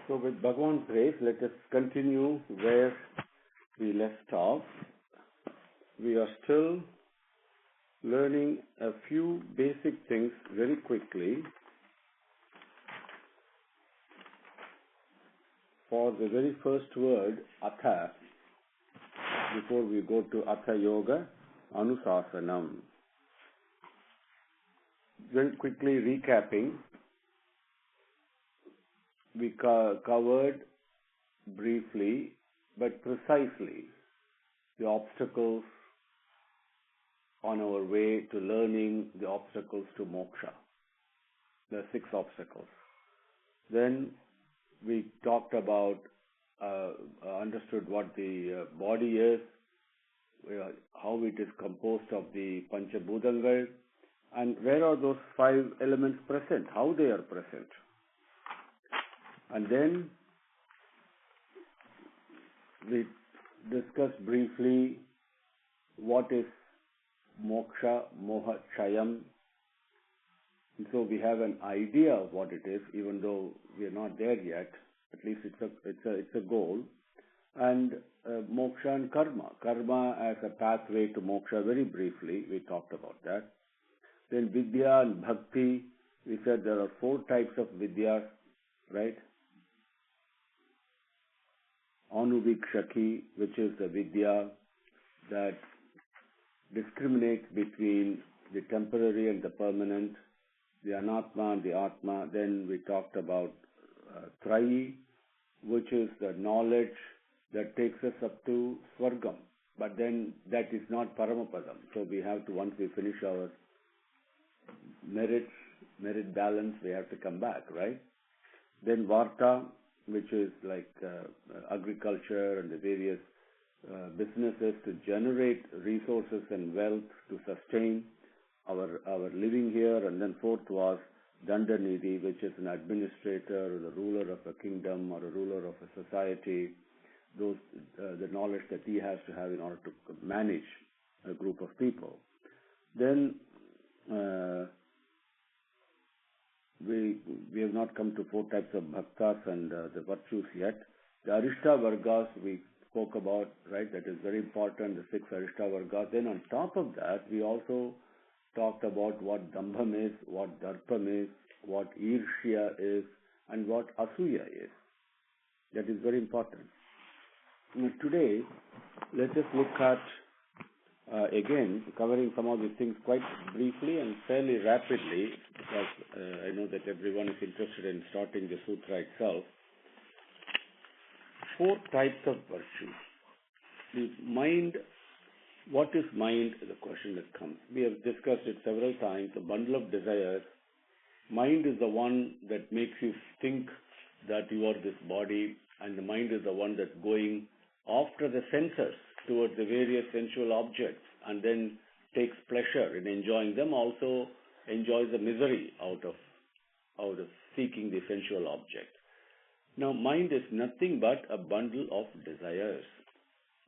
So with Bhagavan's grace, let us continue where we left off. We are still learning a few basic things very quickly. For the very first word, Atha, before we go to Atha Yoga, Anusasanam. Very quickly recapping, we covered briefly but precisely the obstacles on our way to learning, the obstacles to moksha, the 6 obstacles. Then we talked about, understood what the body is, how it is composed of the Panchabhutangal, and where are those 5 elements present, how they are present. And then we discussed briefly what is moksha, moha, chayam. And so we have an idea of what it is, even though we are not there yet. At least it's a goal. And moksha and karma. Karma as a pathway to moksha, very briefly, we talked about that. Then vidya and bhakti, we said there are 4 types of vidyas, right? Anuvikshaki, which is the vidya that discriminates between the temporary and the permanent, the anatma and the atma. Then we talked about trayi, which is the knowledge that takes us up to swargam. But then that is not paramapadam. So we have to, once we finish our merit balance, we have to come back, right? Then varta, which is like agriculture and the various businesses to generate resources and wealth to sustain our living here. And then 4th was Dandanidhi, which is an administrator or the ruler of a kingdom or a ruler of a society, those the knowledge that he has to have in order to manage a group of people. Then we have not come to 4 types of bhaktas and the virtues yet. The Arishta Vargas we spoke about, right? That is very important, the 6 Arishta Vargas. Then on top of that, we also talked about what Dambham is, what Darpam is, what Irshya is, and what Asuya is. That is very important. Now, today, let us look at, again, covering some of these things quite briefly and fairly rapidly, because I know that everyone is interested in starting the Sutra itself. 4 types of virtues. The mind, what is mind is the question that comes. We have discussed it several times, a bundle of desires. Mind is the one that makes you think that you are this body, and the mind is the one that's going after the senses towards the various sensual objects and then takes pleasure in enjoying them, also enjoys the misery out of seeking the sensual object. Now, mind is nothing but a bundle of desires,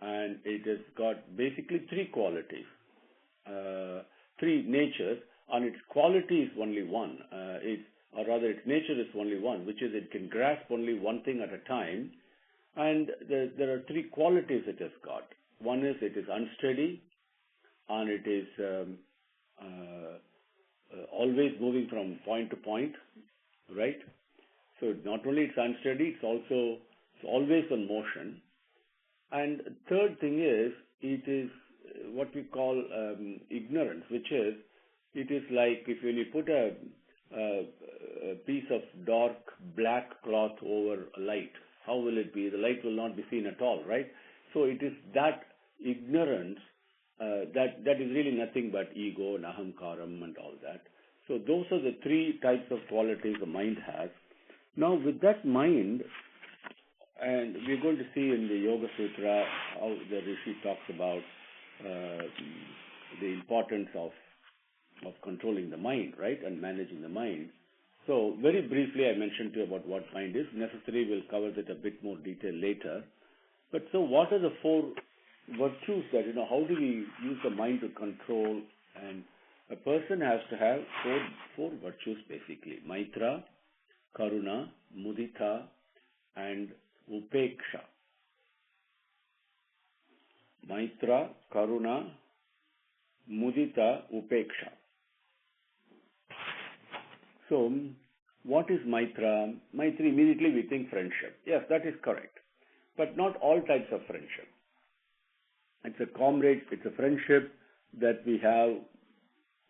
and it has got basically 3 qualities, 3 natures, and its quality is only one, its nature is only one, which is it can grasp only one thing at a time, and there are 3 qualities it has got. One is it is unsteady, and it is always moving from point to point, right? So not only it's unsteady, it's always on motion. And third thing is, it is what we call ignorance, which is, it is like if when you put a piece of dark black cloth over light, how will it be? The light will not be seen at all, right? So it is that ignorance that is really nothing but ego and ahamkaram and all that. So those are the 3 types of qualities the mind has. Now with that mind, and we're going to see in the Yoga Sutra how the Rishi talks about the importance of controlling the mind, right, and managing the mind. So very briefly I mentioned to you about what mind is. Necessary, we'll cover that a bit more detail later. But so what are the 4 virtues that, how do we use the mind to control? And a person has to have four virtues basically: Maitra, Karuna, Mudita, and upeksha. Maitra, karuna, mudita, upeksha. So, what is Maitra? Maitri, immediately we think friendship. Yes, that is correct. But not all types of friendship. It's a comrade, it's a friendship that we have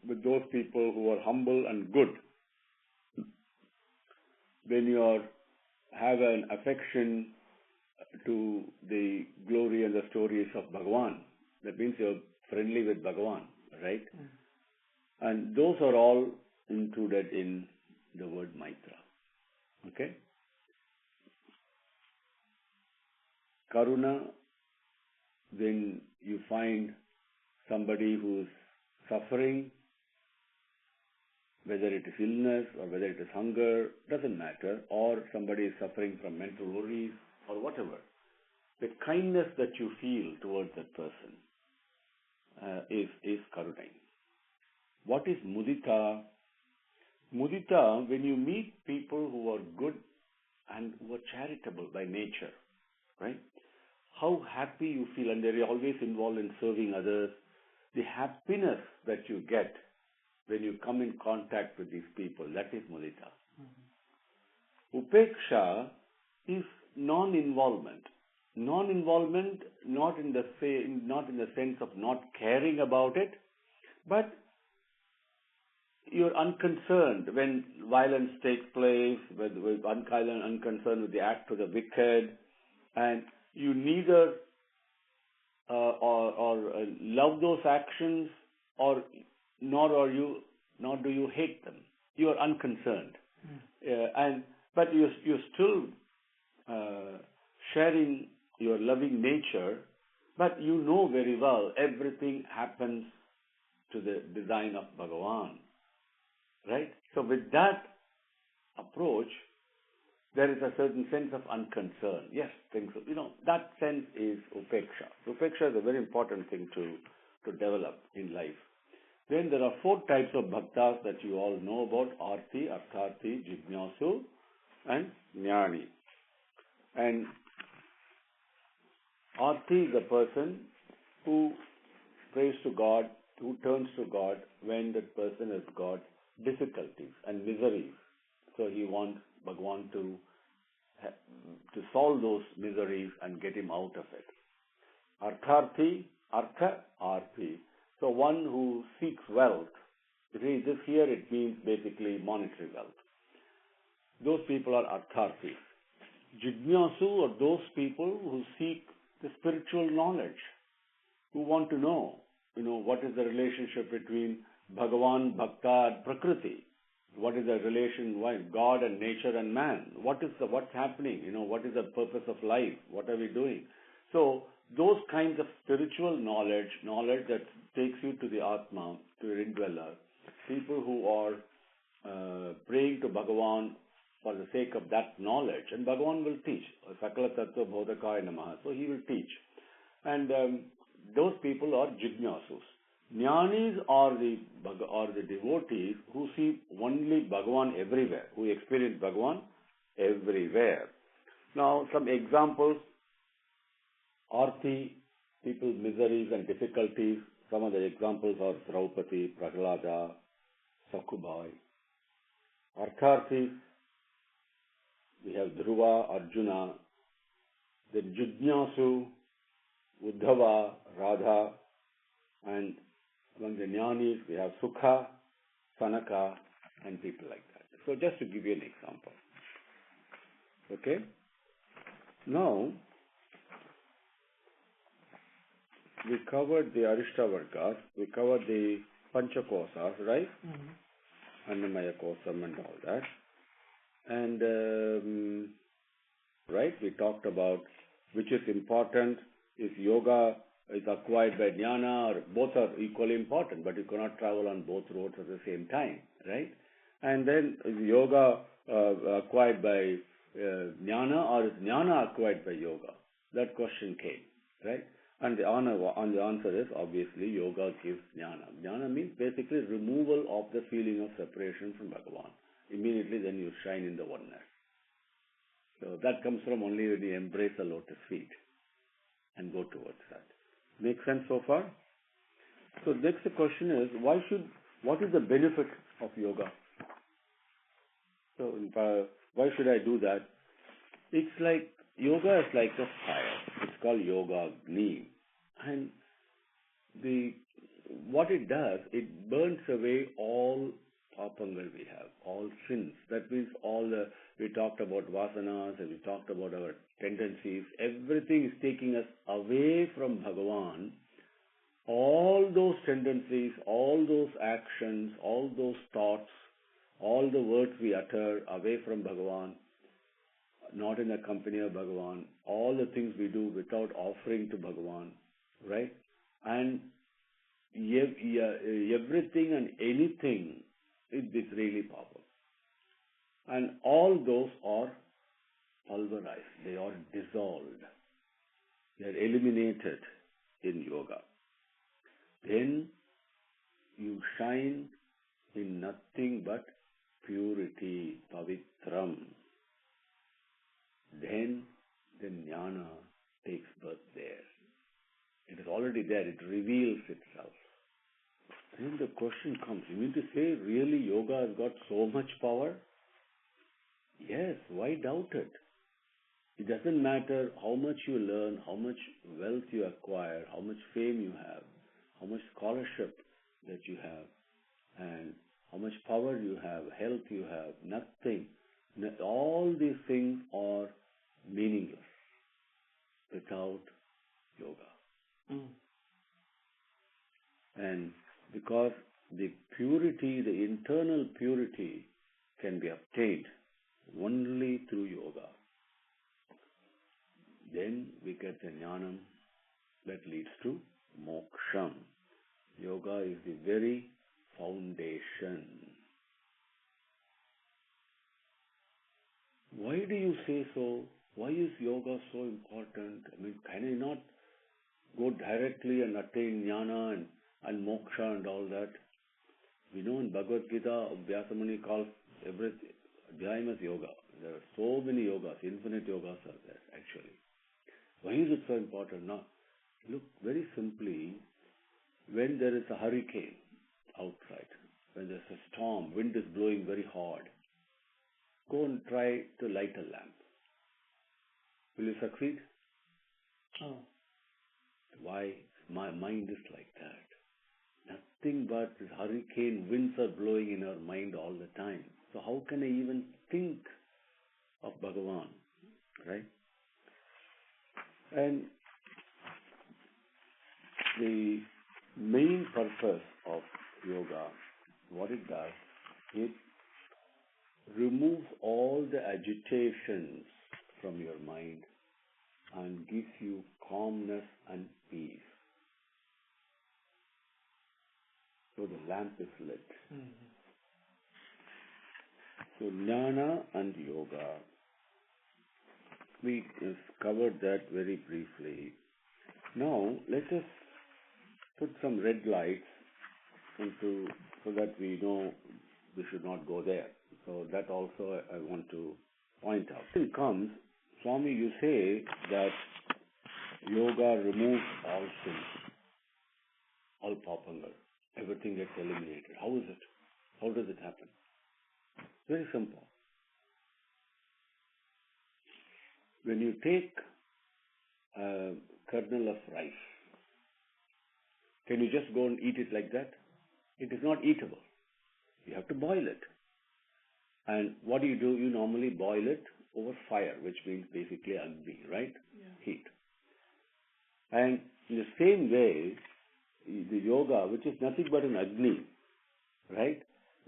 with those people who are humble and good. When you have an affection to the glory and the stories of Bhagavan, that means you're friendly with Bhagavan, right? And those are all included in the word Maitra. Okay? Karuna, when you find somebody who's suffering, whether it is illness or whether it is hunger, doesn't matter, or somebody is suffering from mental worries or whatever, the kindness that you feel towards that person is karuna. What is mudita? Mudita, when you meet people who are good and who are charitable by nature, right? How happy you feel, and they're always involved in serving others. The happiness that you get when you come in contact with these people, that is mudita. Upeksha is non-involvement. Non-involvement, not in the sense of not caring about it, but you're unconcerned when violence takes place, with unconcerned with the act of the wicked, and you neither love those actions, or nor do you hate them. You are unconcerned, but you're still sharing your loving nature, but you know very well everything happens to the design of Bhagavan. Right? So with that approach, there is a certain sense of unconcern. Yes, that sense is upeksha. Upeksha is a very important thing to develop in life. Then there are 4 types of bhaktas that you all know about: arti, artharti, jignasu, and jnani. And arti is a person who prays to God, who turns to God when that person has got difficulties and miseries. So he wants Bhagavan to solve those miseries and get him out of it. Artharti, artha, arthi. So one who seeks wealth. This here it means basically monetary wealth. Those people are arthartis. Jignasu are those people who seek the spiritual knowledge, who want to know, what is the relationship between Bhagavan, Bhakta, and Prakriti. What is the relation, God and nature and man? What's happening? What is the purpose of life? What are we doing? So those kinds of spiritual knowledge that takes you to the Atma, to your indweller, people who are praying to Bhagavan for the sake of that knowledge, and Bhagavan will teach. Sakala Tattva Bodhakaya Namaha. So he will teach. And those people are jignasus. Jnanis are the devotees who see only Bhagavan everywhere, who experience Bhagavan everywhere. Now, some examples. Arti, people's miseries and difficulties. Some of the examples are Draupadi, Prahlada, Sakubai. Artharti, we have Dhruva, Arjuna. Then Jignasu, Uddhava, Radha, and among the jnanis, we have Sukha, Sanaka, and people like that. So just to give you an example. Okay? Now, we covered the Arishtavargas, we covered the Panchakosas, right? Annamaya Kosam and all that. And, right, we talked about which is important, if yoga is acquired by jnana, or both are equally important, but you cannot travel on both roads at the same time, right? And then is yoga acquired by jnana, or is jnana acquired by yoga? That question came, right? And the answer is obviously yoga gives jnana. Jnana means basically removal of the feeling of separation from Bhagavan. Immediately then you shine in the oneness. So that comes from only when you embrace the lotus feet and go towards that. Make sense so far? So next the question is, what is the benefit of yoga? So why should I do that? It's like, yoga is like a fire. It's called yoga agni. And what it does, it burns away all papangal we have, all sins. That means we talked about vasanas and we talked about our tendencies. Everything is taking us away from Bhagavan. All those tendencies, all those actions, all those thoughts, all the words we utter away from Bhagavan, not in the company of Bhagavan, all the things we do without offering to Bhagavan, right? And everything and anything, it's really powerful. And all those are pulverized, they are dissolved, they are eliminated in yoga. Then you shine in nothing but purity, pavitram. Then the jnana takes birth there. It is already there, it reveals itself. Then the question comes, you mean to say really yoga has got so much power? Yes, why doubt it? It doesn't matter how much you learn, how much wealth you acquire, how much fame you have, how much scholarship that you have, and how much power you have, health you have, nothing. All these things are meaningless without yoga. And because the purity, the internal purity can be obtained only through yoga. Then we get the jnanam that leads to moksham. Yoga is the very foundation. Why do you say so? Why is yoga so important? I mean, can I not go directly and attain jnana and moksha and all that? We know in Bhagavad Gita, Vyasamuni calls everything, Adhyayam as yoga. There are so many yogas, infinite yogas are there actually. Why is it so important? Now, look, very simply, when there is a hurricane outside, when there's a storm, wind is blowing very hard, go and try to light a lamp. Will you succeed? Oh. Why? My mind is like that. Nothing but this hurricane winds are blowing in our mind all the time. So how can I even think of Bhagavan? Right? And the main purpose of yoga, what it does, it removes all the agitations from your mind and gives you calmness and peace. So the lamp is lit. So jnana and yoga, we covered that very briefly. Now let us put some red lights into so that we know we should not go there. So that also I want to point out. When it comes, Swami, you say that yoga removes all sins, all papangal, everything gets eliminated. How is it? How does it happen? Very simple. When you take a kernel of rice, can you just go and eat it like that? It is not eatable. You have to boil it. And what do? You normally boil it over fire, which means basically agni, right? Yeah. Heat. And in the same way, the yoga, which is nothing but an agni, right?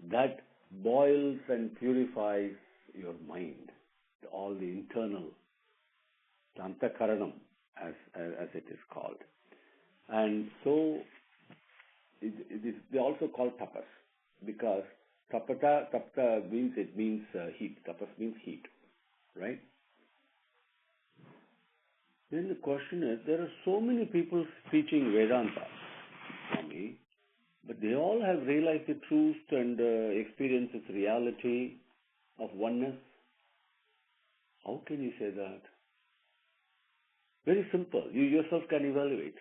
That boils and purifies your mind, all the internal, antakaranam, as it is called. And so, they also call tapas, because tapta means heat. Tapas means heat, right? Then the question is, there are so many people teaching Vedanta, Swami, but they all have realized the truth and experienced its reality of oneness. How can you say that? Very simple. You yourself can evaluate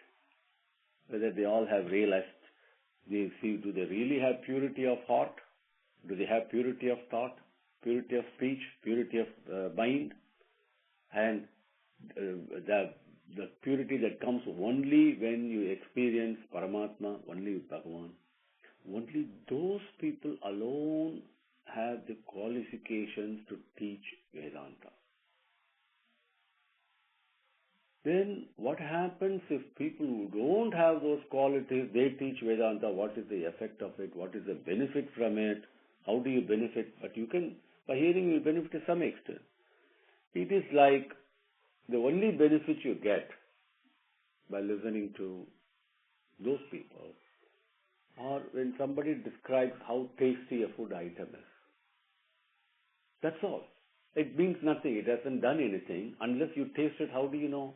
whether they all have realized. They see, do they really have purity of heart? Do they have purity of thought, purity of speech, purity of mind? And the purity that comes only when you experience Paramatma, only with Bhagavan. Only those people alone have the qualifications to teach Vedanta. Then what happens if people who don't have those qualities, they teach Vedanta? What is the effect of it? What is the benefit from it? How do you benefit? But you can, by hearing, you benefit to some extent. It is like the only benefit you get by listening to those people, or when somebody describes how tasty a food item is. That's all. It means nothing. It hasn't done anything. Unless you taste it, how do you know?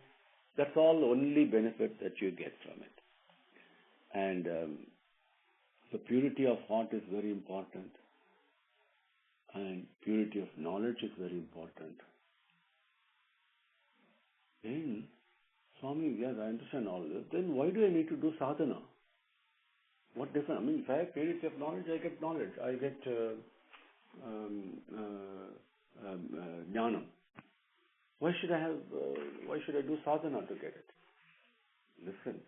That's all the only benefit that you get from it. And the purity of heart is very important. And purity of knowledge is very important. Then, Swami, yes, I understand all this. Then why do I need to do sadhana? What difference? I mean, if I have purity of knowledge, I get knowledge. I get jnanam. Why should I do sadhana to get it? Listen,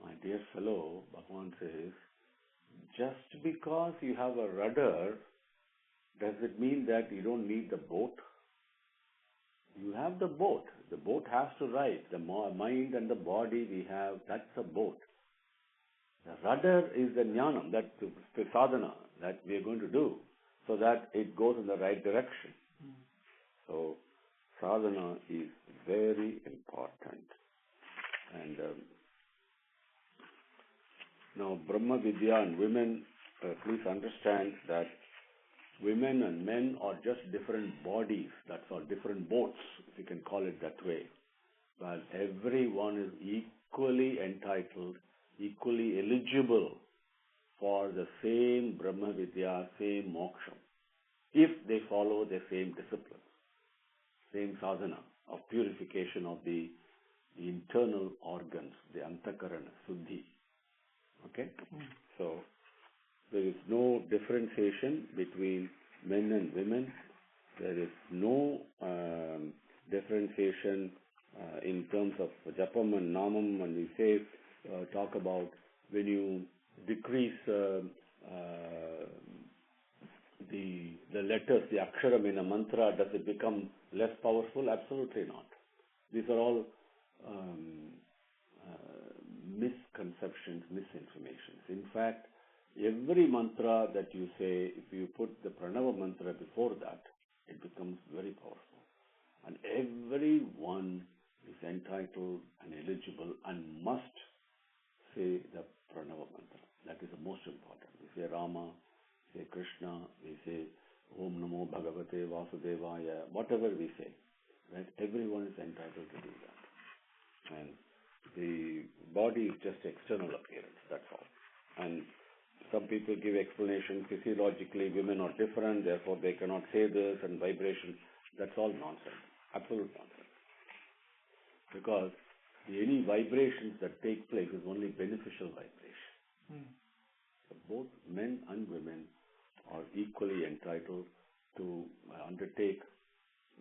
my dear fellow, Bhagavan says, just because you have a rudder, does it mean that you don't need the boat? You have the boat. The boat has to ride. The mind and the body we have, that's a boat. The rudder is the jnanam, that's the sadhana that we are going to do so that it goes in the right direction. So, sadhana is very important. And now, Brahma Vidya and women, please understand that women and men are just different bodies, that's all, different boats, if you can call it that way. But everyone is equally entitled, equally eligible for the same Brahma Vidya, same moksha, if they follow the same discipline, same sadhana of purification of the internal organs, the antakarana, suddhi. Okay? So, there is no differentiation between men and women. There is no differentiation in terms of japam and namam. When we say, talk about when you decrease the letters, the aksharam in a mantra, does it become less powerful? Absolutely not. These are all misconceptions, misinformations. In fact, every mantra that you say, if you put the pranava mantra before that, it becomes very powerful. And everyone is entitled and eligible and must say the pranava mantra. That is the most important. We say Rama, we say Krishna, we say Om Namo Bhagavate Vasudevaya, whatever we say. Right? Everyone is entitled to do that. And the body is just external appearance, that's all. And some people give explanation physiologically, women are different, therefore they cannot say this, and vibration. That's all nonsense, absolute nonsense. Because any vibrations that take place is only beneficial vibration. So both men and women are equally entitled to undertake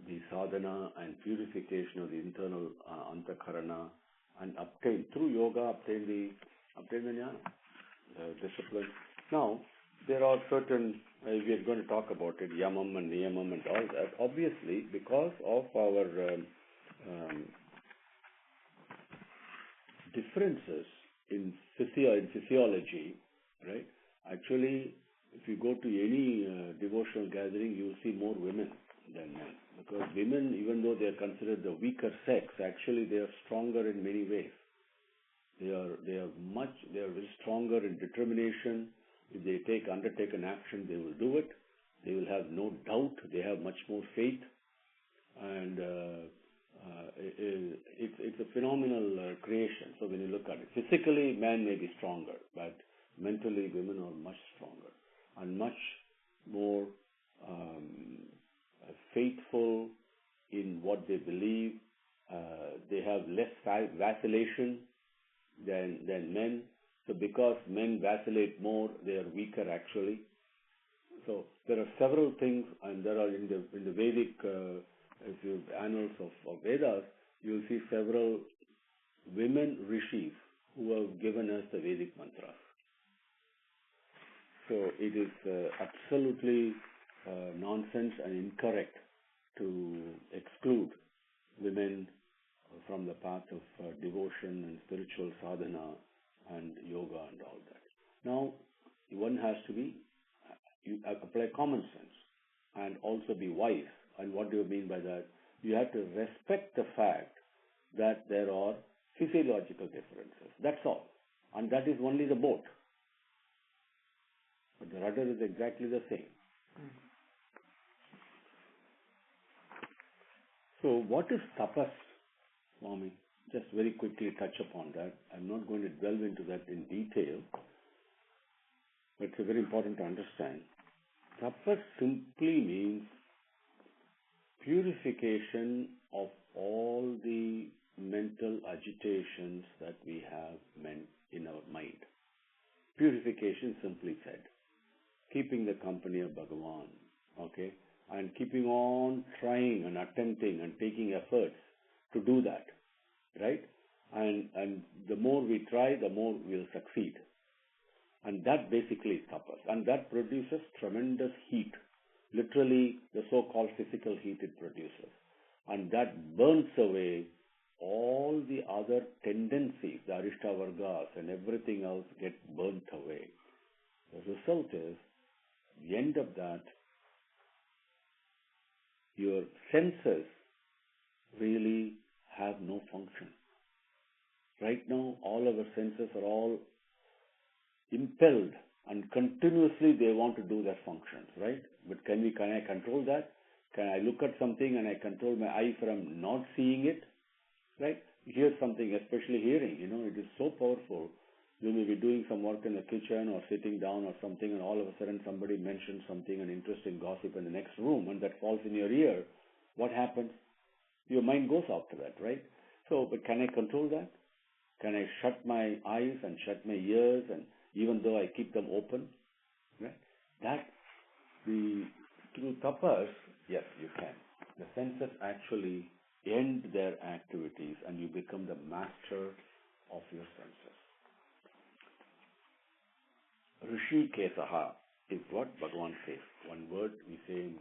the sadhana and purification of the internal antakarana and obtain, through yoga, obtain the jnana, the discipline. Now, there are certain, we are going to talk about it, yamam and niyamam and all that. Obviously, because of our differences in physiology, right? Actually, if you go to any devotional gathering, you will see more women than men. Because women, even though they are considered the weaker sex, actually they are stronger in many ways. They are very stronger in determination. If they undertake an action, they will do it. They will have no doubt. They have much more faith. And it's a phenomenal creation. So when you look at it, physically man may be stronger, but mentally women are much stronger and much more faithful in what they believe. They have less vacillation than men. So because men vacillate more, they are weaker actually. So there are several things, and there are in the Vedic annals of Vedas, you will see several women rishis who have given us the Vedic mantras. So it is absolutely nonsense and incorrect to exclude women from the path of devotion and spiritual sadhana and yoga and all that. Now, one has to you apply common sense and also be wise. And what do you mean by that? You have to respect the fact that there are physiological differences. That's all. And that is only the boat. But the rudder is exactly the same. So what is tapas, Swami? Just very quickly touch upon that. I'm not going to delve into that in detail, but it's very important to understand. Tapas simply means purification of all the mental agitations that we have in our mind. Purification, simply said. Keeping the company of Bhagavan, okay? And keeping on trying and attempting and taking efforts to do that, right? And the more we try, the more we'll succeed. And that basically is tapas. And that produces tremendous heat. Literally, the so-called physical heat it produces. And that burns away all the other tendencies, the Arishtavargas and everything else get burnt away. The result is, the end of that, your senses really have no function. Right now, all our senses are all impelled and continuously they want to do their functions, right? But can I control that? Can I look at something and I control my eye from not seeing it, right? Hear something, especially hearing, it is so powerful. You may be doing some work in the kitchen or sitting down or something, and all of a sudden somebody mentions something, an interesting gossip in the next room, and that falls in your ear. What happens? Your mind goes after that, right? So, but can I control that? Can I shut my eyes and shut my ears, and even though I keep them open, right? Through tapas, yes, you can. The senses actually end their activities, and you become the master of your senses. Rishikesaha is what Bhagavan says. One word we say in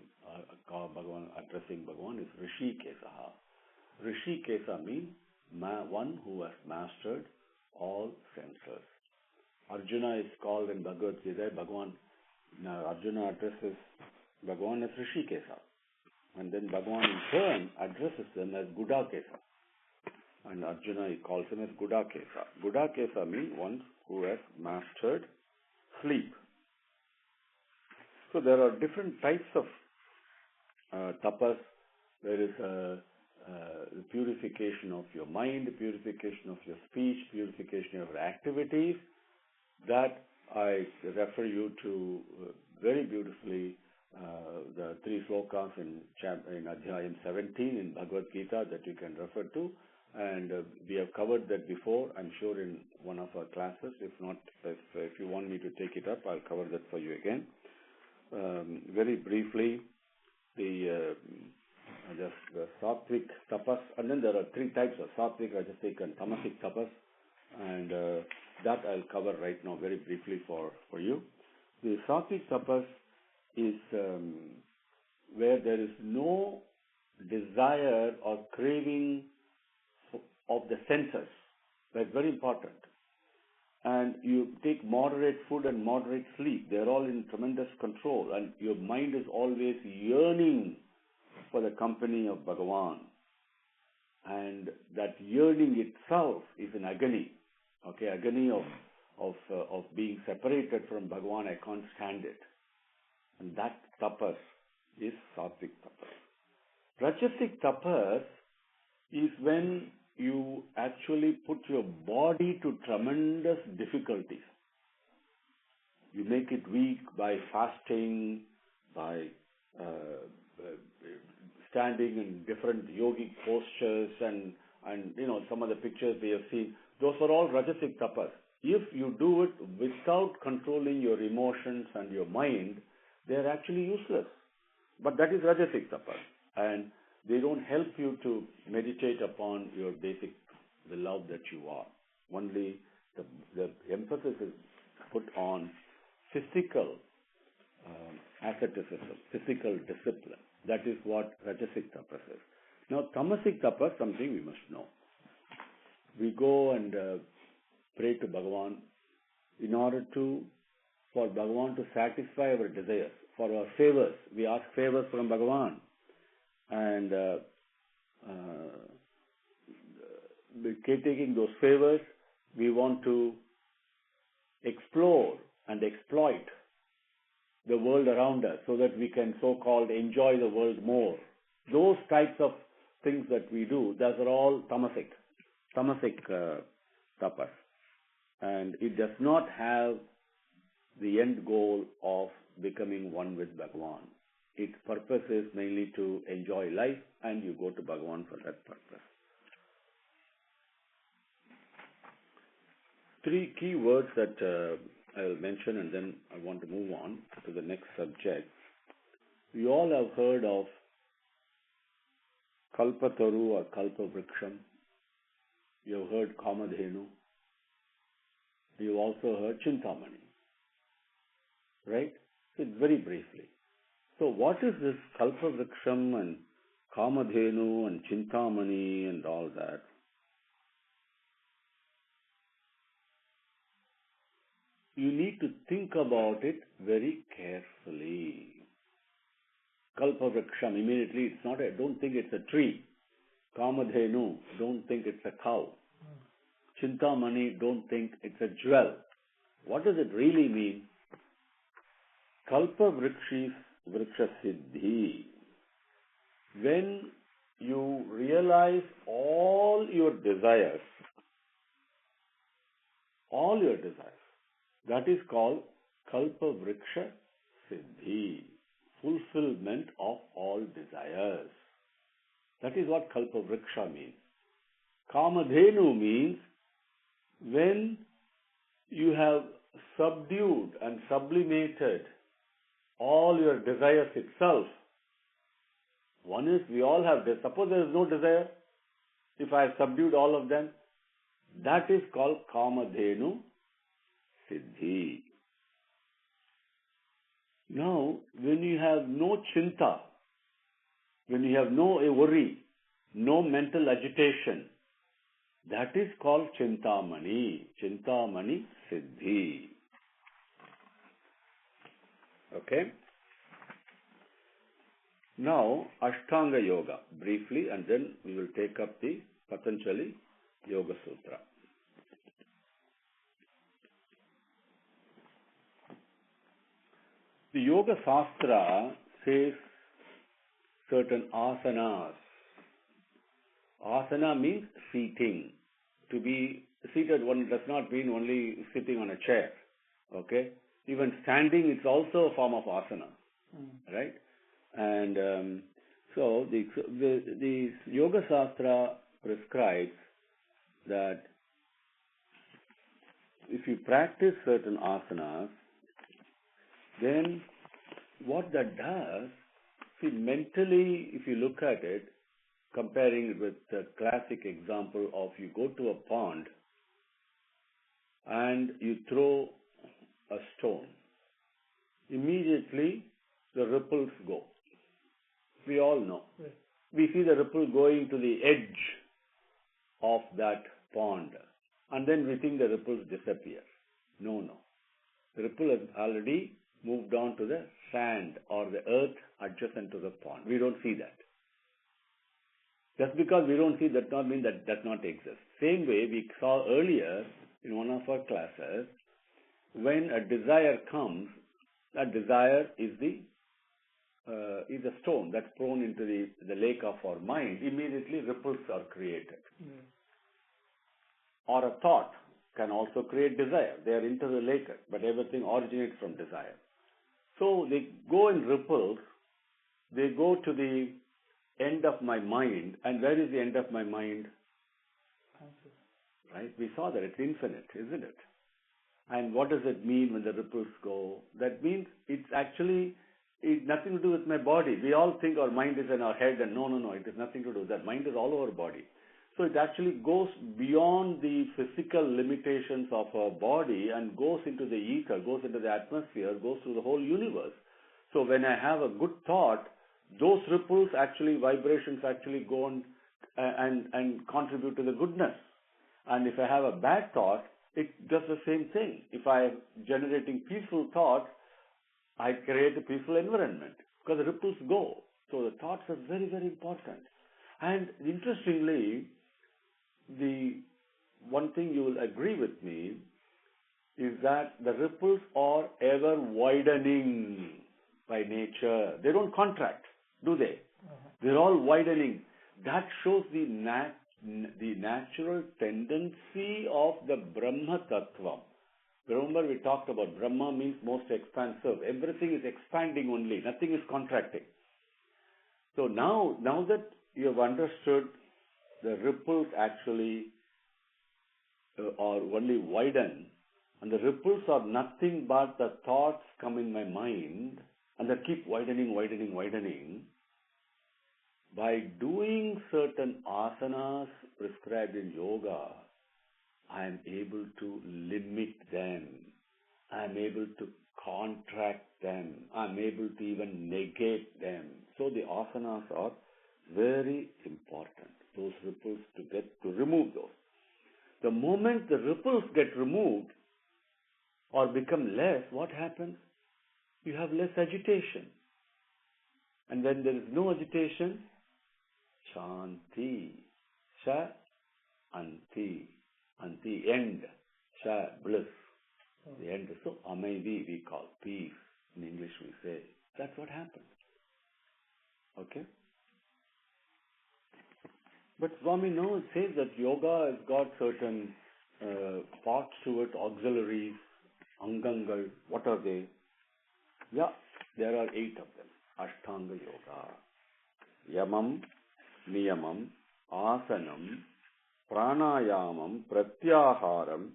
Bhagavan, addressing Bhagavan is Rishikesaha. Rishikesa means one who has mastered all senses. Arjuna is called in Bhagavad Gita, Arjuna addresses Bhagavan as Rishikesa. And then Bhagavan in turn addresses them as Gudakesa. And Arjuna, he calls him as Gudakesa. Gudakesa means one who has mastered sleep. So there are different types of tapas. There is the purification of your mind, purification of your speech, purification of your activities. That I refer you to very beautifully the 3 slokas in Adhyayam 17 in Bhagavad Gita that you can refer to. And we have covered that before, I'm sure, in one of our classes. If not, if you want me to take it up, I'll cover that for you again. Very briefly, the sattvic tapas, and then there are 3 types of sattvic, rajasic, and tamasic tapas, and that I'll cover right now very briefly for you. The sattvic tapas is where there is no desire or craving of the senses. That's very important. And you take moderate food and moderate sleep. They're all in tremendous control. And your mind is always yearning for the company of Bhagavan. And that yearning itself is an agony. Okay, agony of being separated from Bhagavan. I can't stand it. And that tapas is sattvic tapas. Rajasic tapas is when you actually put your body to tremendous difficulties. You make it weak by fasting, by standing in different yogic postures and some of the pictures we have seen. Those are all Rajasic tapas. If you do it without controlling your emotions and your mind, they are actually useless. But that is Rajasic tapas. And they don't help you to meditate upon your basic, the love that you are. Only the emphasis is put on physical asceticism, physical discipline. That is what Rajasic tapas is. Now, Tamasic tapas, something we must know. We go and pray to Bhagavan in order for Bhagavan to satisfy our desires, for our favors. We ask favors from Bhagavan. And taking those favors, we want to explore and exploit the world around us so that we can so-called enjoy the world more. Those types of things that we do, those are all tamasic tapas. And it does not have the end goal of becoming one with Bhagavan. Its purpose is mainly to enjoy life, and you go to Bhagavan for that purpose. 3 key words that I will mention, and then I want to move on to the next subject. We all have heard of Kalpataru or Kalpavriksham. You have heard Kamadhenu. You have also heard Chintamani. Right? So very briefly. So what is this Kalpavriksham and Kamadhenu and Chintamani and all that? You need to think about it very carefully. Kalpavriksham, immediately don't think it's a tree. Kamadhenu, don't think it's a cow. Chintamani, don't think it's a jewel. What does it really mean? Kalpavriksha siddhi. When you realize all your desires, that is called Kalpavriksha siddhi, fulfillment of all desires. That is what Kalpavriksha means. Kamadhenu means when you have subdued and sublimated all your desires itself. One is, we all have this. Suppose there is no desire. If I have subdued all of them, that is called Kamadhenu siddhi. Now, when you have no chinta, when you have no worry, no mental agitation, that is called Chintamani. Chintamani siddhi. Okay? Now, Ashtanga Yoga, briefly, and then we will take up the Patanjali Yoga Sutra. The Yoga Shastra says certain asanas. Asana means seating. To be seated one does not mean only sitting on a chair. Okay? Even standing is also a form of asana. Right? And so the Yoga Shastra prescribes that if you practice certain asanas, then what that does, see, mentally, if you look at it, comparing it with the classic example of you go to a pond and you throw a stone, immediately the ripples go. We all know. Right. We see the ripple going to the edge of that pond, and then we think the ripples disappear. No. The ripple has already moved on to the sand or the earth adjacent to the pond. We don't see that. Just because we don't see that does not mean that does not exist. Same way we saw earlier in one of our classes, when a desire comes, that desire is a stone that's thrown into the lake of our mind. Immediately ripples are created. Or a thought can also create desire. They are interrelated, but everything originates from desire. So they go in ripples, they go to the end of my mind. And where is the end of my mind? Right? We saw that it's infinite, isn't it? And what does it mean when the ripples go? That means it's nothing to do with my body. We all think our mind is in our head, and no, it has nothing to do with that. Mind is all over body. So it actually goes beyond the physical limitations of our body and goes into the ether, goes into the atmosphere, goes through the whole universe. So when I have a good thought, those ripples actually, vibrations actually go on and contribute to the goodness. And if I have a bad thought, it does the same thing. If I am generating peaceful thoughts, I create a peaceful environment because the ripples go. So the thoughts are very, very important. And interestingly, the one thing you will agree with me is that the ripples are ever widening by nature. They don't contract, do they? They're all widening. That shows the natural tendency of the Brahma Tattva. Remember we talked about Brahma means most expansive. Everything is expanding only. Nothing is contracting. So now that you have understood the ripples actually are only widen, and the ripples are nothing but the thoughts come in my mind, and they keep widening. By doing certain asanas prescribed in yoga, I am able to limit them. I am able to contract them. I am able to even negate them. So the asanas are very important. Those ripples to remove those. The moment the ripples get removed or become less, what happens? You have less agitation. And when there is no agitation, Shanti, Sha, Anti, end, Sha, bliss. The end is so amaivi we call peace. In English we say. That's what happens. Okay? But Swami now says that yoga has got certain parts to it, auxiliaries, angangal. What are they? Yeah, there are 8 of them. Ashtanga yoga. Yamam, Niyamam, Asanam, Pranayamam, Pratyaharam,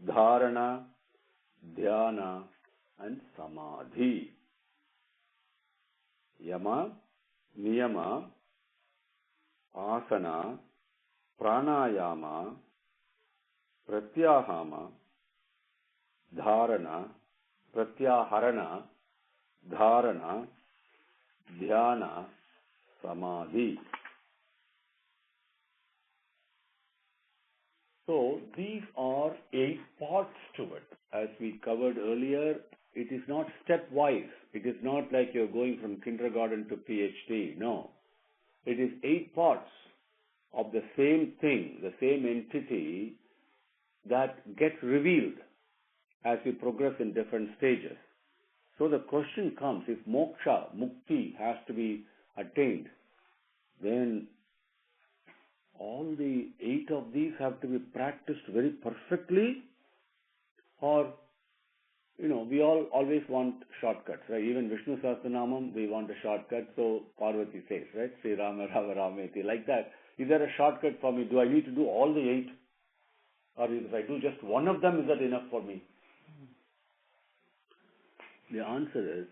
Dharana, Dhyana, and Samadhi. Yama, Niyama, Asana, Pranayama, Pratyahama, Dharana, Pratyaharana, Dharana, Dhyana, Samadhi. So these are 8 parts to it. As we covered earlier, it is not stepwise. It is not like you're going from kindergarten to PhD. No. It is 8 parts of the same thing, the same entity that gets revealed as we progress in different stages. So the question comes, if moksha, mukti has to be attained, then all the 8 of these have to be practiced very perfectly, or, we all always want shortcuts, right? Even Vishnu Sahasranamam, we want a shortcut, so Parvati says, right? Sri Rama Rama Rameti, like that. Is there a shortcut for me? Do I need to do all the 8? Or if I do just one of them, is that enough for me? The answer is,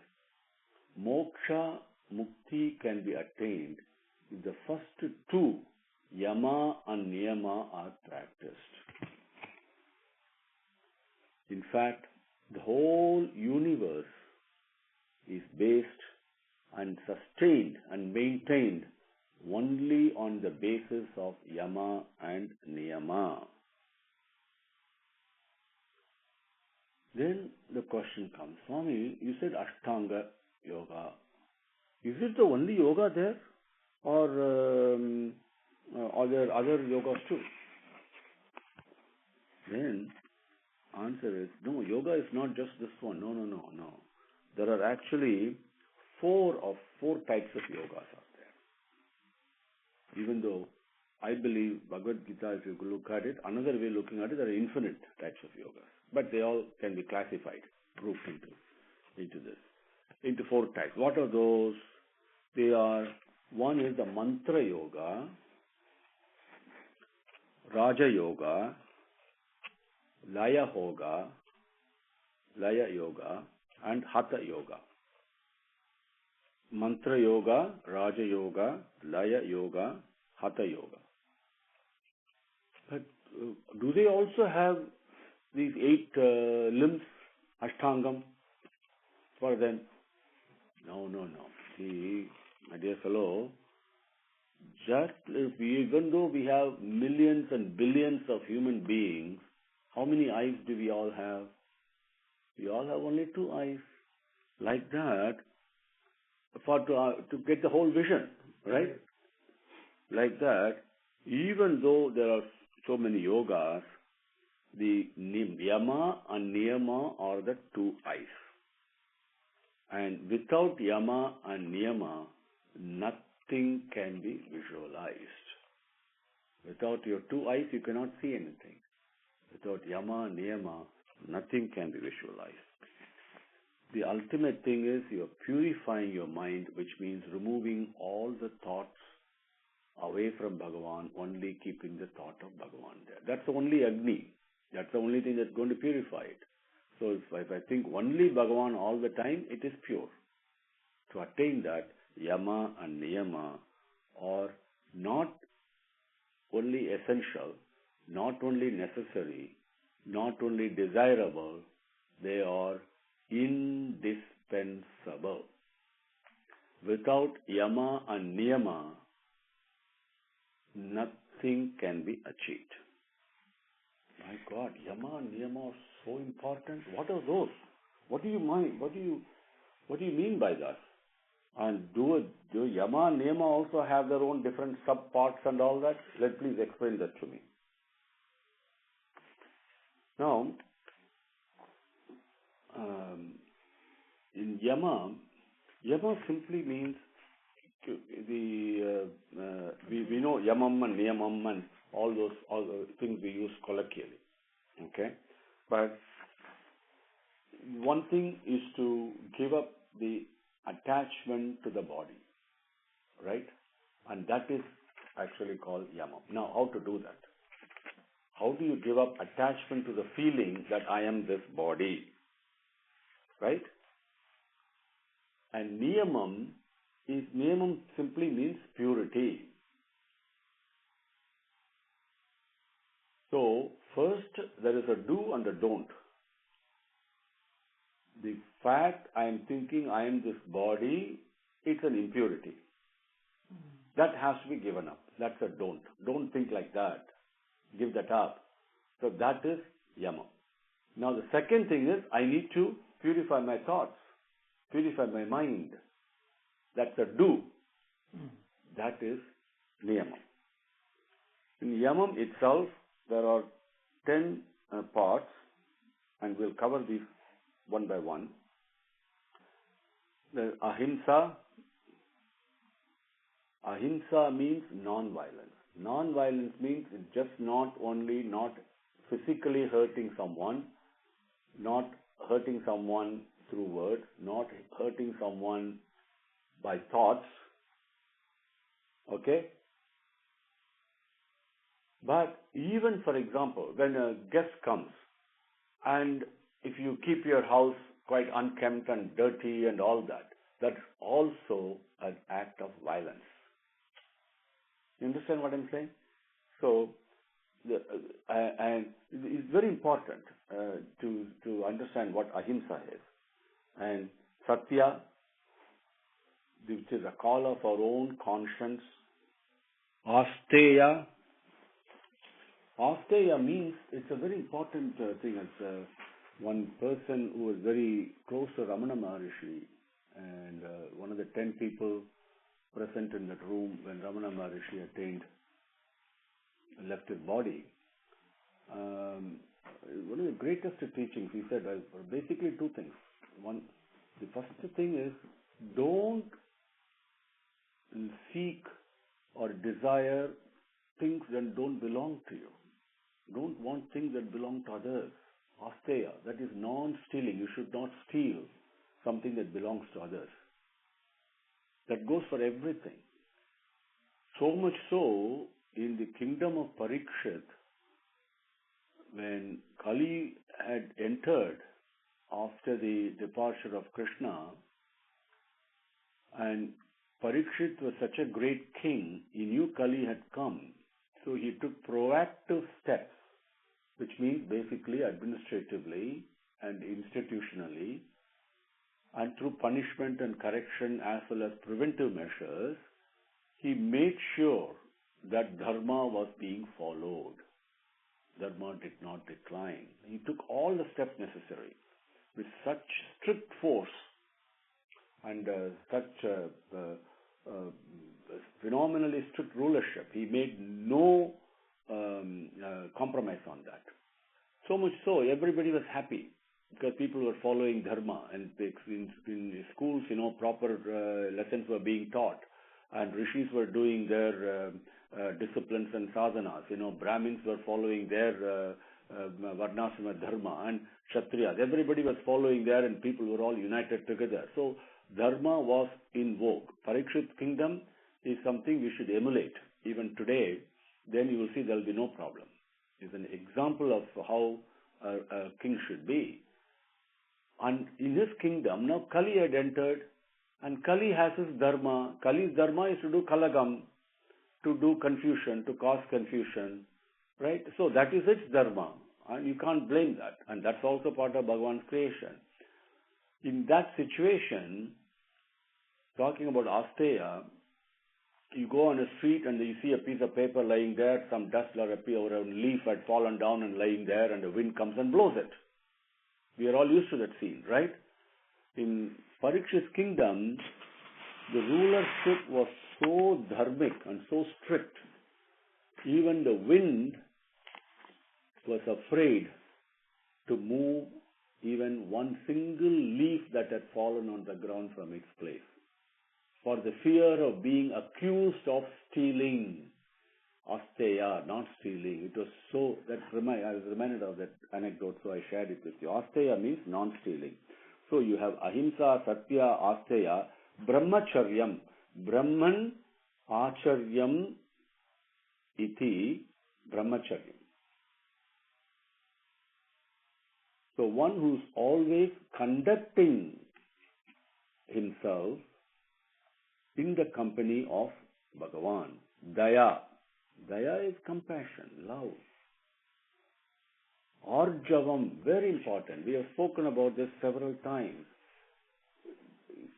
moksha, mukti can be attained if the first 2, yama and niyama, are practiced. In fact, the whole universe is based and sustained and maintained only on the basis of yama and niyama. Then the question comes, Swami, you said ashtanga yoga. Is it the only yoga there? Or are there other yogas too? Then answer is, no, yoga is not just this one. No. There are actually 4 types of yogas out there. Even though I believe Bhagavad Gita, if you look at it, another way of looking at it, there are infinite types of yogas. But they all can be classified, grouped into 4 types. What are those? They are One is the mantra yoga, raja yoga, laya yoga, and hatha yoga. Mantra yoga, raja yoga, laya yoga, hatha yoga. But do they also have these 8 limbs, ashtangam, for them? No. See, my dear fellow, even though we have millions and billions of human beings, how many eyes do we all have? We all have only 2 eyes. Like that, to get the whole vision, right? Like that, even though there are so many yogas, the yama and niyama are the 2 eyes. And without yama and niyama, nothing can be visualized. Without your 2 eyes, you cannot see anything. Without yama and niyama, nothing can be visualized. The ultimate thing is you are purifying your mind, which means removing all the thoughts away from Bhagavan, only keeping the thought of Bhagavan there. That's the only Agni. That's the only thing that's going to purify it. So if I think only Bhagavan all the time, it is pure. To attain that, yama and niyama are not only essential, not only necessary, not only desirable, they are indispensable. Without yama and niyama, nothing can be achieved. My God, yama and niyama are so important. What are those? What do you mean? What do you mean by that? And do yama and niyama also have their own different subparts and all that? Please explain that to me. Now, in yama simply means we know yamam and niyamam and all the things we use colloquially. Okay, but one thing is to give up the attachment to the body, right? And that is actually called yama. Now, how to do that? How do you give up attachment to the feeling that I am this body, right? And niyamam simply means purity. So, first there is a do and a don't. The fact I am thinking I am this body, it's an impurity. That has to be given up. That's a don't. Don't think like that. Give that up. So that is yama. Now the second thing is I need to purify my thoughts, purify my mind. That's a do. That is niyama. In yamam itself, there are 10 parts, and we'll cover these one by one. The ahimsa. Ahimsa means non-violence. Non-violence means it's just not physically hurting someone, not hurting someone through words, not hurting someone by thoughts. Okay? But even, for example, when a guest comes, and if you keep your house quite unkempt and dirty and all that, that's also an act of violence. You understand what I'm saying? So, and it's very important to understand what ahimsa is. And Satya, which is a call of our own conscience. Asteya. Asteya means, it's a very important thing. As one person who was very close to Ramana Maharishi, and one of the 10 people present in that room when Ramana Maharishi left his body. One of the greatest teachings, he said, basically 2 things. One, the first thing is, don't seek or desire things that don't belong to you. Don't want things that belong to others. Asteya, that is non-stealing. You should not steal something that belongs to others. That goes for everything. So much so, in the kingdom of Parikshit, when Kali had entered after the departure of Krishna, and Parikshit was such a great king, he knew Kali had come. So he took proactive steps, which means basically administratively and institutionally, and through punishment and correction as well as preventive measures, he made sure that dharma was being followed. Dharma did not decline. He took all the steps necessary with such strict force and such phenomenally strict rulership. He made no compromise on that. So much so, everybody was happy because people were following dharma, and in schools, proper lessons were being taught, and rishis were doing their disciplines and sadhanas. Brahmins were following their varnashrama dharma, and kshatriyas. Everybody was following there, and people were all united together. So dharma was in vogue. Parikshit kingdom is something we should emulate even today. Then you will see there will be no problem. It's an example of how a king should be. And in his kingdom, now Kali had entered, and Kali has his dharma. Kali's dharma is to do kalagam, to do confusion, to cause confusion, right? So that is its dharma, and you can't blame that. And that's also part of Bhagavan's creation. In that situation, talking about asteya, you go on a street and you see a piece of paper lying there, some dust or a leaf had fallen down and lying there, and the wind comes and blows it. We are all used to that scene, right? In Parikshit's kingdom, the rulership was so dharmic and so strict, even the wind was afraid to move even one single leaf that had fallen on the ground from its place, for the fear of being accused of stealing. Asteya, not stealing. It was so, I was reminded of that anecdote, so I shared it with you. Asteya means non-stealing. So you have ahimsa, satya, asteya, brahmacharyam. Brahman acharyam iti brahmacharyam. So one who's always conducting himself in the company of Bhagavan. Daya. Daya is compassion, love. Arjavam, very important. We have spoken about this several times.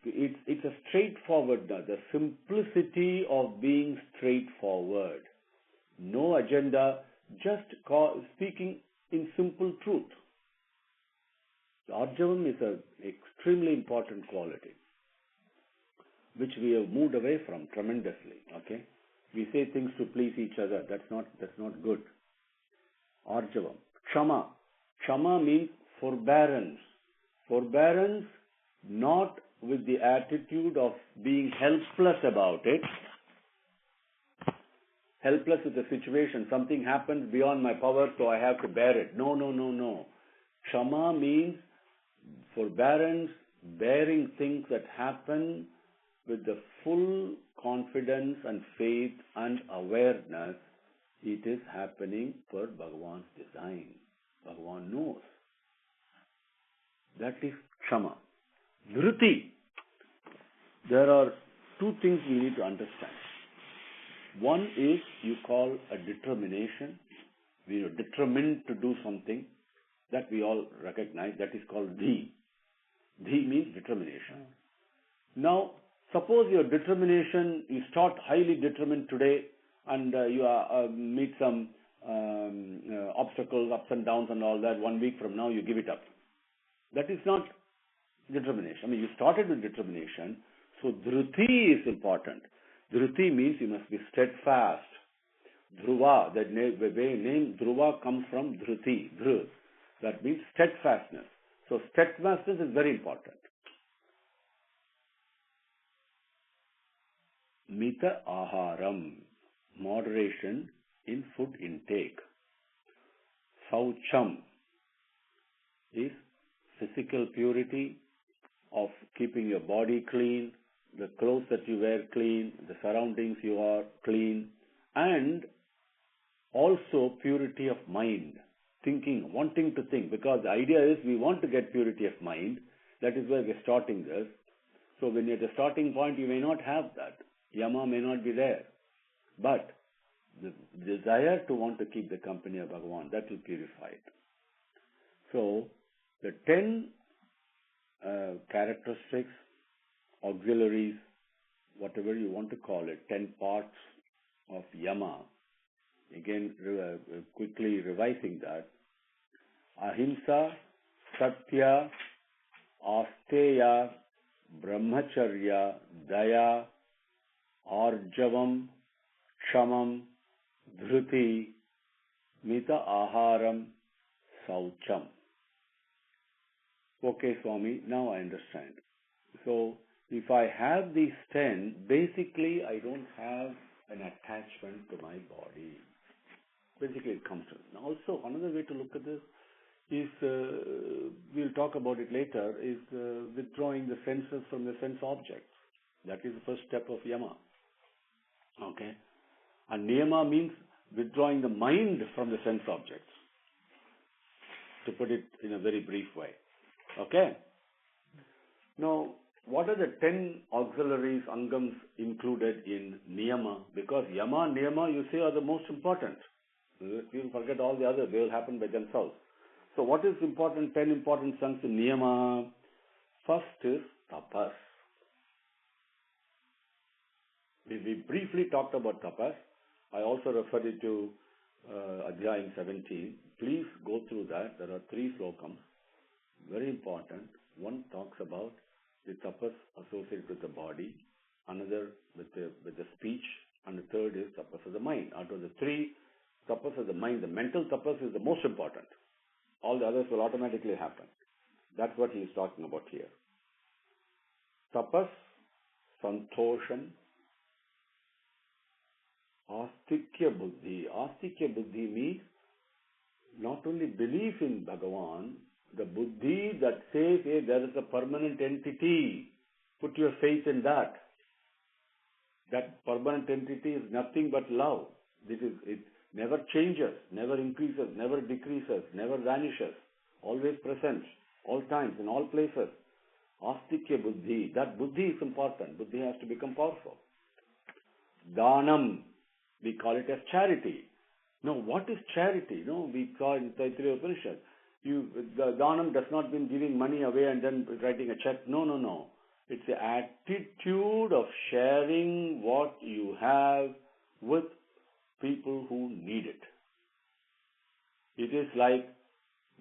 It's a straightforwardness, the simplicity of being straightforward. No agenda, just speaking in simple truth. Arjavam is an extremely important quality, which we have moved away from tremendously. Okay, we say things to please each other. That's not good. Arjavam. Kshama. Kshama means forbearance. Forbearance, not with the attitude of being helpless about it. Helpless with the situation. Something happens beyond my power, so I have to bear it. No. Kshama means forbearance, bearing things that happen with the full confidence and faith and awareness it is happening for Bhagavan's design. Bhagavan knows. That is Kshama. Dhruti. There are two things we need to understand. One is you call a determination. We are determined to do something that we all recognize. That is called Dhi. Dhi means determination. Now, suppose your determination, you start highly determined today, and you meet some obstacles, ups and downs and all that. 1 week from now, you give it up. That is not determination. You started with determination. So dhruti is important. Dhruti means you must be steadfast. Dhruva, the name Dhruva comes from dhruti, dhru. That means steadfastness. So steadfastness is very important. Mita aharam, moderation in food intake. Saucham is physical purity of keeping your body clean, the clothes that you wear clean, the surroundings you are clean, and also purity of mind, thinking, wanting to think, because the idea is we want to get purity of mind. That is where we're starting this. So when you're at the starting point, you may not have that. Yama may not be there. But the desire to want to keep the company of Bhagavan, that will purify it. So the 10 characteristics, auxiliaries, whatever you want to call it, 10 parts of yama. Again, quickly revising that. Ahimsa, Satya, Asteya, Brahmacharya, Daya, Arjavam, Kshamam, Dhruti, Mita Aharam, Saucham. Okay, Swami, now I understand. So, if I have these 10, basically I don't have an attachment to my body. Basically it comes to it. Now also, another way to look at this is, we'll talk about it later, is withdrawing the senses from the sense objects. That is the first step of yama. Okay? And niyama means withdrawing the mind from the sense objects, to put it in a very brief way. Okay? Now, what are the 10 auxiliaries, angams included in niyama? Because yama and niyama, you say, are the most important. You'll forget all the others. They will happen by themselves. So what is important, 10 important chunks in niyama? First is tapas. We briefly talked about tapas. I also referred it to Adhyayam 17. Please go through that. There are 3 slokams. Very important. One talks about the tapas associated with the body, another with the speech, and the third is tapas of the mind. Out of the 3, tapas of the mind, the mental tapas is the most important. All the others will automatically happen. That's what he is talking about here. Tapas, santosham, astikya buddhi. Astikya buddhi means not only belief in Bhagavan, the buddhi that says, hey, there is a permanent entity. Put your faith in that. That permanent entity is nothing but love. It never changes, never increases, never decreases, never vanishes. Always present, all times, in all places. Astikya buddhi. That buddhi is important. Buddhi has to become powerful. Dhanam. We call it as charity. Now, what is charity? We saw in Taittiriya Upanishad. The dhanam does not mean giving money away and then writing a check. No. It's the attitude of sharing what you have with people who need it. It is like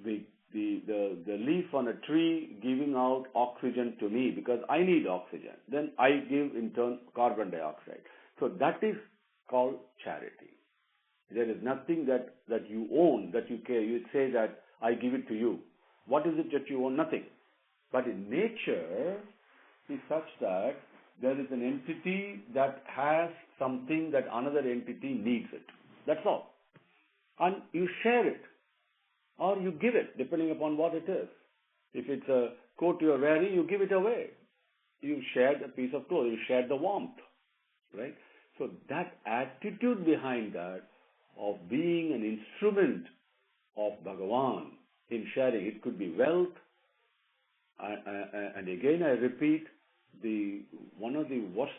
the leaf on a tree giving out oxygen to me because I need oxygen. Then I give in turn carbon dioxide. So that is called charity. There is nothing that you own, that you care. You say that I give it to you. What is it that you own? Nothing. But in nature is such that there is an entity that has something that another entity needs it. That's all. And you share it. Or you give it, depending upon what it is. If it's a coat you are wearing, you give it away. You shared a piece of cloth. You shared the warmth. Right? So that attitude behind that of being an instrument of Bhagavan in sharing, it could be wealth. And again, I repeat, one of the worst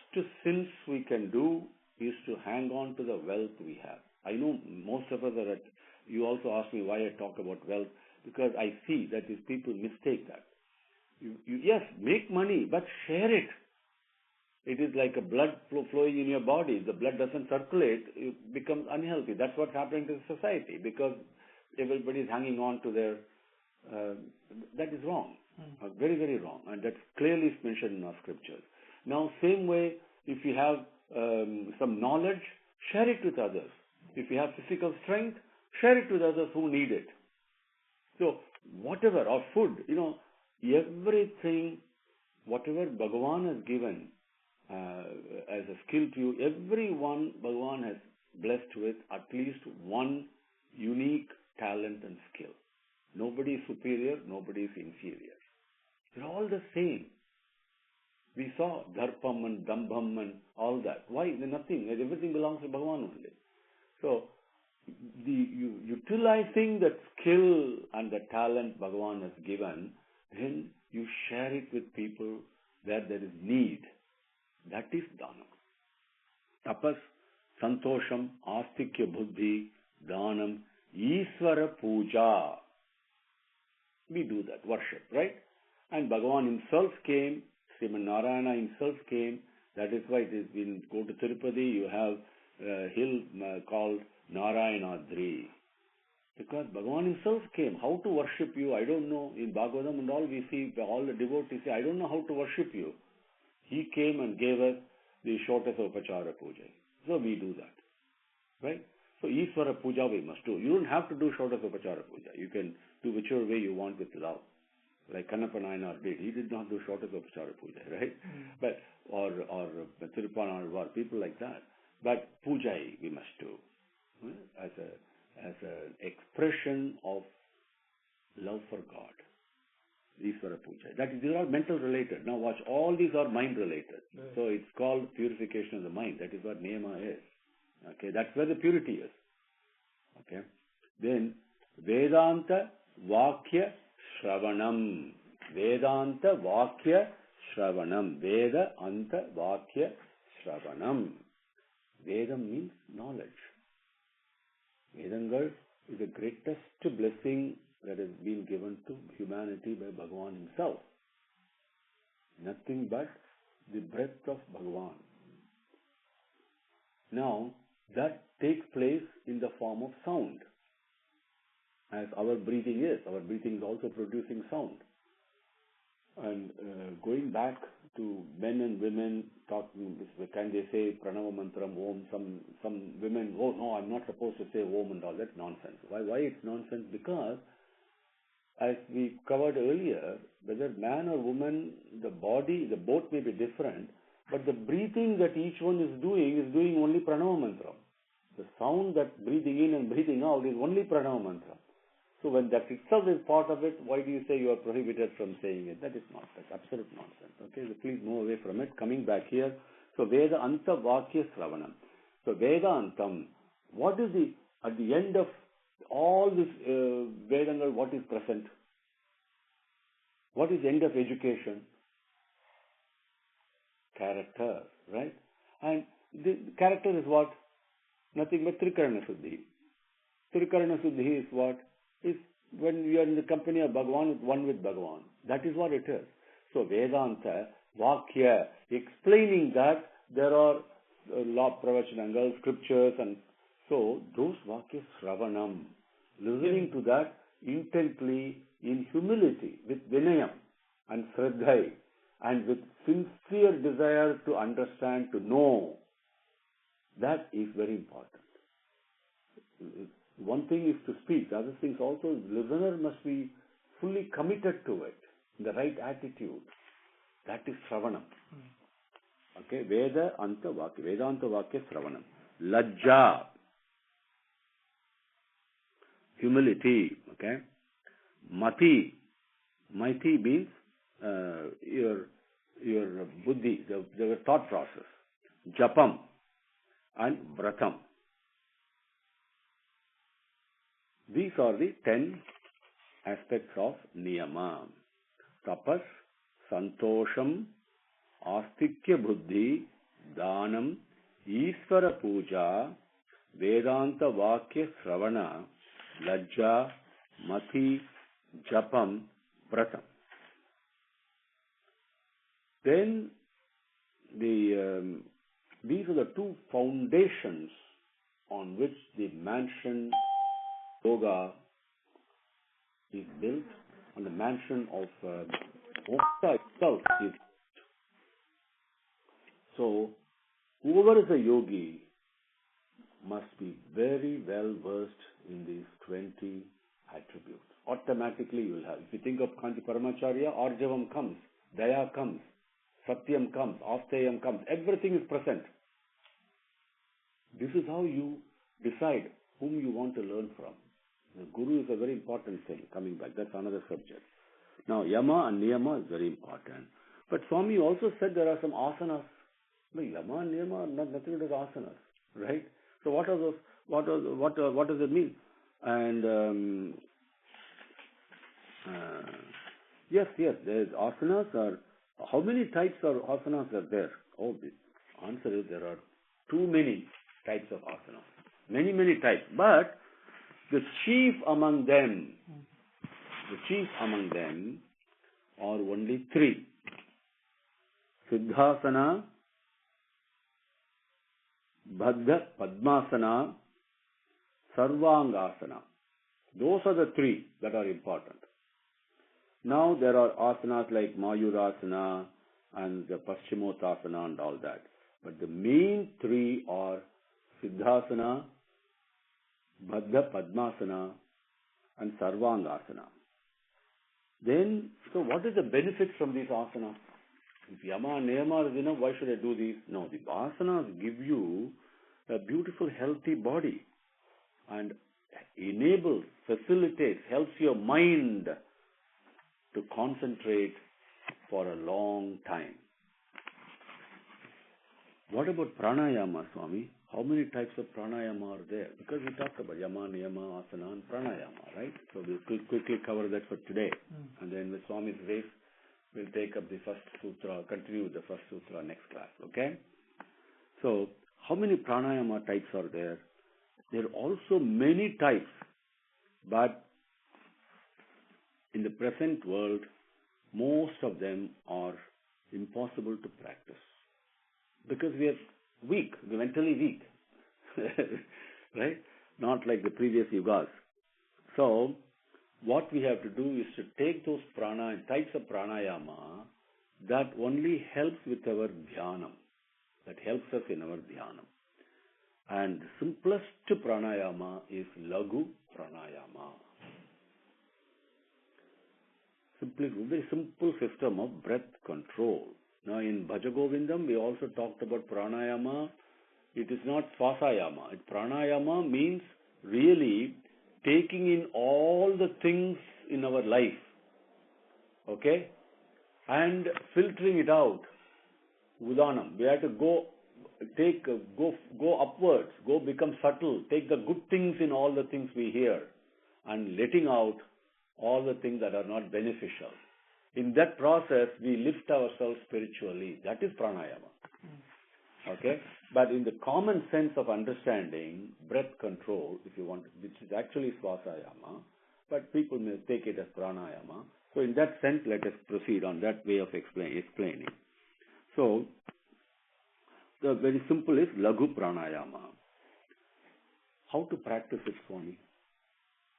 sins we can do is to hang on to the wealth we have. I know most of us are you also ask me why I talk about wealth, because I see that these people mistake that. Yes, make money, but share it. It is like a blood flowing in your body. If the blood doesn't circulate, it becomes unhealthy. That's what's happening to society, because everybody is hanging on to their... that is wrong. Very, very wrong. And that's clearly mentioned in our scriptures. Now, same way, if you have some knowledge, share it with others. If you have physical strength, share it with others who need it. So, whatever, or food, everything, whatever Bhagavan has given as a skill to you, everyone Bhagavan has blessed with at least one unique talent and skill. Nobody is superior, nobody is inferior. They're all the same. We saw Dharpam and Dambham and all that. Why? Nothing. Everything belongs to Bhagavan only. So, utilizing that skill and the talent Bhagavan has given, then you share it with people where there is need. That is dhanam. Tapas, santosham, astikya buddhi, dhanam, Ishvara puja. We do that, worship, right? And Bhagavan himself came, Sriman Narayana himself came. That is why it is, when you go to Tirupati, you have a hill called Narayanadri. Because Bhagavan himself came. How to worship you, I don't know. In Bhagavatam and all, we see all the devotees say, I don't know how to worship you. He came and gave us the shortest upachara puja. So we do that. Right? So Ishvara puja we must do. You don't have to do shortest upachara puja. You can do whichever way you want with love. Like Kannappa Nayanar did. He did not do shortest upachara puja, right? But or Tirupananar, people like that. But puja we must do. As an expression of love for God. Ishvara puja. These are all mental related. Now watch, all these are mind related. So it's called purification of the mind. That is what Niyama is. Okay, that's where the purity is. Okay. Then Vedanta Vakya Shravanam. Vedanta Vakya Shravanam. Veda Anta Vakya Shravanam. Vedam means knowledge. Vedangal is the greatest blessing that has been given to humanity by Bhagavan himself. Nothing but the breath of Bhagavan. Now, that takes place in the form of sound. As our breathing is. Our breathing is also producing sound. And going back to men and women talking, can they say Pranava Mantram, Om? Some women, oh no, I'm not supposed to say Om and all. That's nonsense. Why it's nonsense? Because as we covered earlier, whether man or woman, the body, the both may be different, but the breathing that each one is doing only Pranava Mantram. The sound that breathing in and breathing out is only Pranava Mantram. So when that itself is part of it, why do you say you are prohibited from saying it? That is not. That's absolute nonsense. Okay, so please move away from it. Coming back here. So Veda Anta Vakya Sravanam. So Veda Antam. What is at the end of all this Vedangal, what is present? What is the end of education? Character, right? And the character is what? Nothing but Trikarana Suddhi. Trikarana Suddhi is what? Is when we are in the company of Bhagavan, one with Bhagavan. That is what it is. So Vedanta, Vakya, explaining that there are law pravachanangal, scriptures, and so those Vakya Sravanam, listening to that intently in humility, with Vinayam and Shraddhai, and with sincere desire to understand, to know. That is very important. One thing is to speak, the other things also, the listener must be fully committed to it, in the right attitude. That is Shravanam. Okay, Veda Anta Vakya, Vedanta Vakya Shravanam. Lajja, humility, okay. Mati means your buddhi, the thought process. Japam and Vratam. These are the 10 aspects of Niyama. Tapas, Santosham, Astikya Buddhi, Dhanam, Ishvara Puja, Vedanta Vakya Sravana, Lajja, Mati, Japam, Vratam. Then these are the two foundations on which the mansion yoga is built, and the mansion of moksha itself is. So, whoever is a yogi must be very well versed in these 20 attributes. Automatically you will have. If you think of Kanti Paramacharya, Arjavam comes, Daya comes, Satyam comes, Asteyam comes, everything is present. This is how you decide whom you want to learn from. The Guru is a very important thing. Coming back, that's another subject. Now, Yama and Niyama is very important. But Swami also said there are some asanas. No, yama and niyama are nothing to do with asanas, right? So what are those? What does it mean? And yes, there's asanas are. How many types of asanas are there? Oh, the answer is there are too many types of asanas. Many types. But the chief among them are only three. Siddhasana, Baddha Padmasana, Sarvangasana. Those are the three that are important. Now there are asanas like Mayurasana and the Paschimottasana and all that. But the main three are Siddhasana, Baddha Padmasana and Sarvangasana. Then, so what is the benefit from these asanas? If yama and niyama is enough, why should I do these? No, the asanas give you a beautiful, healthy body and enables, facilitates, helps your mind to concentrate for a long time. What about pranayama, Swami? How many types of pranayama are there? Because we talked about yama, niyama, asana and pranayama, right? So we'll quickly cover that for today. And then with Swami's grace, we'll take up the first sutra, continue with the first sutra next class, okay? So, how many pranayama types are there? There are also many types, but in the present world, most of them are impossible to practice because we are weak, we're mentally weak, right? Not like the previous yugas. So, what we have to do is to take those types of pranayama that only helps with our dhyanam, that helps us in our dhyanam. And the simplest pranayama is Lagu pranayama. Very simple system of breath control. Now in Bhajagovindam, we also talked about pranayama. It is not swasayama. Pranayama means really taking in all the things in our life, okay, and filtering it out. Udanam. We have to go upwards, become subtle, take the good things in all the things we hear, and letting out all the things that are not beneficial. In that process, we lift ourselves spiritually. That is pranayama. Okay? But in the common sense of understanding, breath control, if you want, which is actually swasayama, but people may take it as pranayama. So in that sense, let us proceed on that way of explaining. So, the very simple is Lagu pranayama. How to practice it, Swami?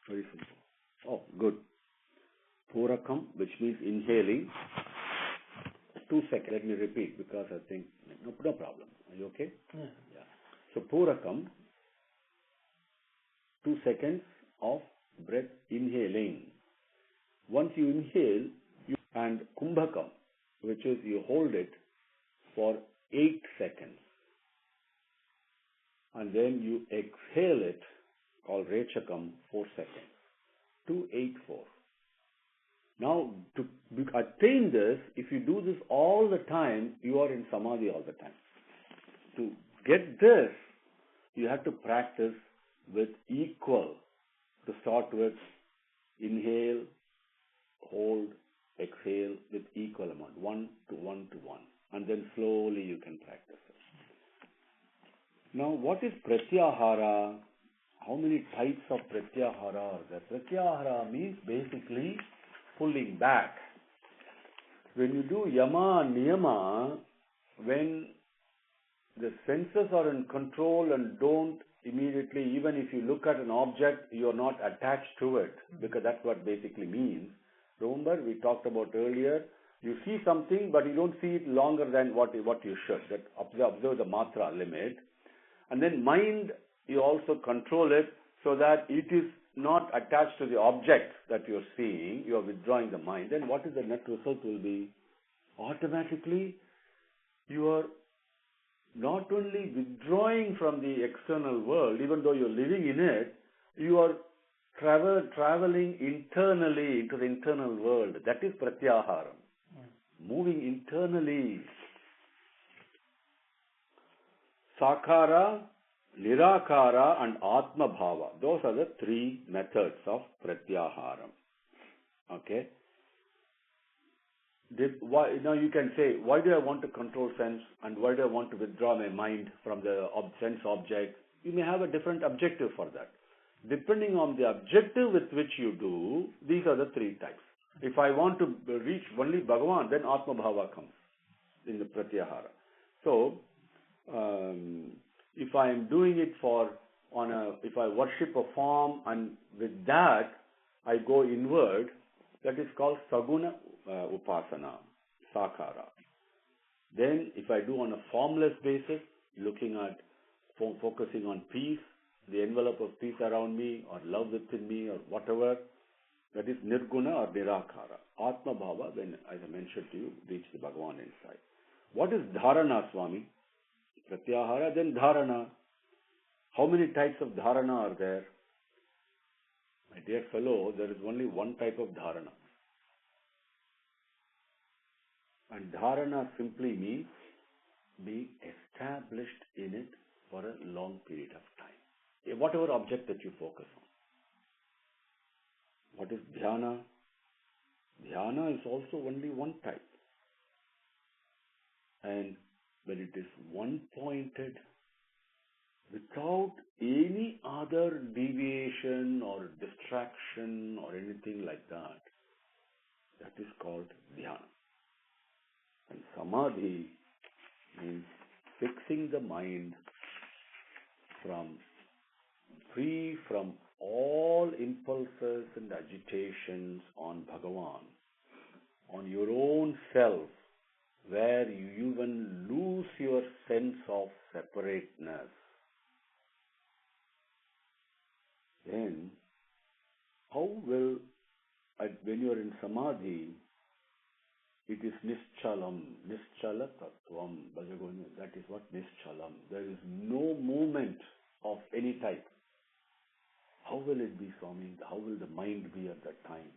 Very simple. Oh, good. Purakam, which means inhaling. 2 seconds. Let me repeat because I think, no problem. Are you okay? Yeah. So, Purakam, 2 seconds of breath inhaling. Once you inhale, and Kumbhakam, which is you hold it for 8 seconds. And then you exhale it, called Rechakam, 4 seconds. 2, 8, 4. Now, to attain this, if you do this all the time, you are in Samadhi all the time. To get this, you have to practice with equal. To start with, inhale, hold, exhale with equal amount, 1 to 1 to 1. And then slowly you can practice it. Now, what is pratyahara? How many types of pratyahara are there? Pratyahara means basically pulling back. When you do yama and niyama, when the senses are in control and don't immediately, even if you look at an object, you are not attached to it, because that's what basically means. Remember, we talked about earlier, you see something, but you don't see it longer than what you should. That observe the matra limit. And then mind, you also control it so that it is not attached to the object that you're seeing. You are withdrawing the mind. Then what is the net result will be? Automatically, you are not only withdrawing from the external world, even though you're living in it, you are traveling internally into the internal world. That is pratyaharam. moving internally. Sakara, Nirakara and Atma Bhava. Those are the three methods of Pratyaharam. Okay? Why, now you can say, why do I want to control sense and why do I want to withdraw my mind from the sense object? You may have a different objective for that. Depending on the objective with which you do, these are the three types. If I want to reach only Bhagavan, then Atma Bhava comes in the Pratyahara. So, if I am doing it if I worship a form and with that I go inward, that is called Saguna Upasana, Sakara. Then if I do on a formless basis, looking at, focusing on peace, the envelope of peace around me or love within me or whatever, that is Nirguna or Nirakara. Atma Bhava, when, as I mentioned to you, reach the Bhagavan inside. What is Dharana, Swami? Pratyahara, then Dharana. How many types of Dharana are there? My dear fellow, there is only one type of Dharana. And Dharana simply means being established in it for a long period of time. Whatever object that you focus on. What is Dhyana? Dhyana is also only one type. And when it is one-pointed, without any other deviation or distraction or anything like that, that is called Dhyana. And Samadhi means fixing the mind free from all impulses and agitations on Bhagavan, on your own self, where you even lose your sense of separateness. Then, how will, when you are in Samadhi, it is Nischalam, Nischala Tattvam, Bhagavan, that is what Nischalam. There is no movement of any type. How will it be, Swami? How will the mind be at that time?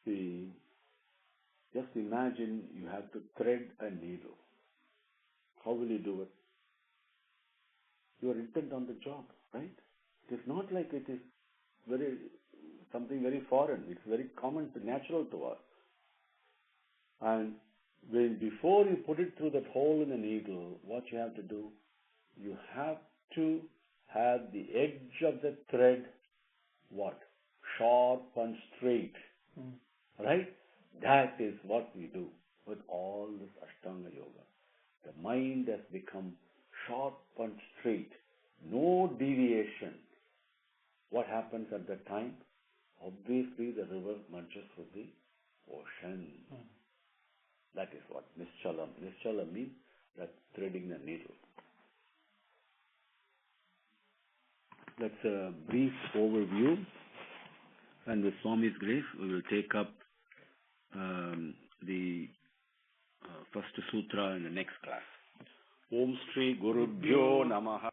See, just imagine you have to thread a needle. How will you do it? You are intent on the job, right? It is not like it is something very foreign. It's very common, natural to us. And before you put it through that hole in the needle, what you have to do, you have to have the edge of the thread, sharp and straight. Right? That is what we do with all this Ashtanga Yoga. The mind has become sharp and straight. No deviation. What happens at that time? Obviously, the river merges with the ocean. That is what Nischalam. Nischalam means that threading the needle. That's a brief overview. And with Swami's grace, we will take up the first sutra in the next class. Om Shri Gurubhyo Namaha.